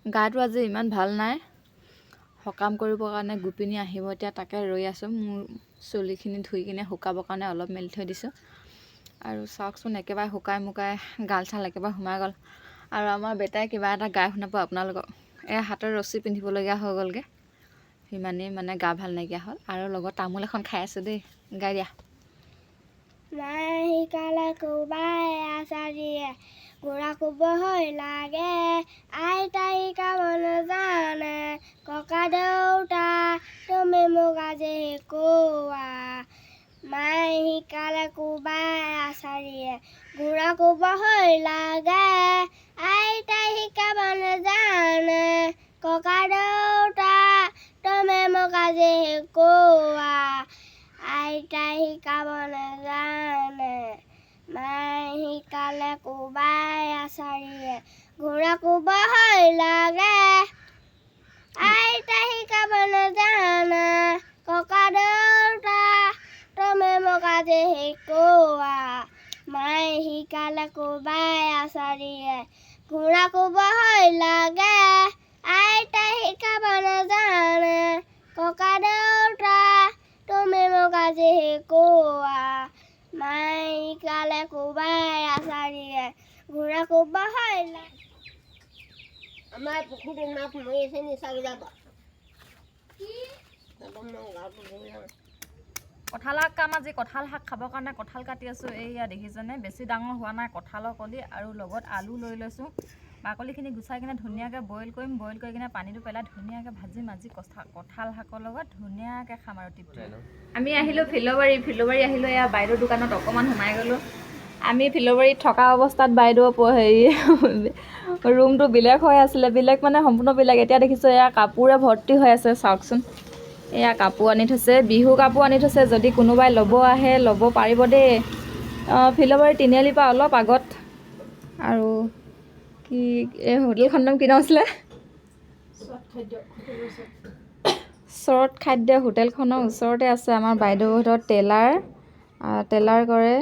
গাটো আজি ইমান ভাল নাই সকাম কৰিবৰ কাৰণে গোপিনী আহিব এতিয়া তাকে ৰৈ আছোঁ মোৰ চুলিখিনি ধুই কিনে শুকাবৰ কাৰণে অলপ মেলি থৈ দিছোঁ আৰু চাওকচোন একেবাৰে শুকাই মুকাই গাল চাল একেবাৰে সোমাই গ'ল আৰু আমাৰ বেটাই কিবা এটা গাই শুনাব আপোনালোকক এয়া হাতৰ ৰছী পিন্ধিবলগীয়া হৈ গ'লগৈ সিমানেই মানে গা ভাল নাইকিয়া হ'ল আৰু লগত তামোল এখন খাই আছোঁ দেই গাই দিয়া মায়ে শিকালে কোবাই আচাৰিয়ে গুড়া কোব হৈ লাগে আইতা শিকাব নাজানে ককা দেউতা তুমি মোক আজি শিকোৱা মায়ে শিকালে কোবাই আচাৰিয়ে গুড়া কোব হৈ লাগে আইতা শিকাব নাজানে ককা দেউতা তুমি মোক আজি শিকোৱা আইতাই শিকাব নাজানে মায়ে শিকালে কোবাই আচাৰিয়ে ঘোঁৰা কোব হৈ লাগে আইতাই শিকাব নাজানে ককা দেউতা তুমি মোক আজি শিকোৱা মায়ে শিকালে কোবাই আচাৰিয়ে ঘোঁৰা কোব হৈ লাগে আইতাই শিকাব নাজানে ককা দেউতা তুমি মোক আজি শিকোৱা মায়ে শিকালে কোবাই আচাৰিয়ে ঘোঁৰা কোব হৈ লাগে আমাৰ পুখুৰীত মাছ মৰি আছে নিচাগি যাব কঁঠাল শাক কাম আজি কঁঠাল শাক খাবৰ কাৰণে কঁঠাল কাটি আছোঁ এইয়া দেখিছেনে বেছি ডাঙৰ হোৱা নাই কঁঠালৰ কলি আৰু লগত আলু লৈ লৈছোঁ বাকলিখিনি গুচাই কিনে ধুনীয়াকৈ বইল কৰিম বইল কৰি কিনে পানীটো পেলাই ধুনীয়াকৈ ভাজি মাজি কঁঠাল শাকৰ লগত ধুনীয়াকৈ খাম আৰু টিপটো আমি আহিলোঁ ফিলবাৰী আহিলোঁ এয়া বাইদেউৰ দোকানত অকণমান সোমাই গ'লোঁ আমি ফিলবাৰীত থকা অৱস্থাত বাইদেউ হেৰি ৰুমটো বেলেগ হৈ আছিলে বেলেগ মানে সম্পূৰ্ণ বেলেগ এতিয়া দেখিছোঁ এয়া কাপোৰে ভৰ্তি হৈ আছে চাওকচোন এয়া কাপোৰ আনি থৈছে বিহু কাপোৰ আনি থৈছে যদি কোনোবাই ল'ব আহে ল'ব পাৰিব দেই ফিলবাৰী তিনিআলিৰ পৰা অলপ আগত আৰু কি এই হোটেলখনৰ নাম কি নাম আছিলে চৰ্ট খাদ্য হোটেলখনৰ ওচৰতে আছে আমাৰ বাইদেউহঁতৰ টেইলাৰ কৰে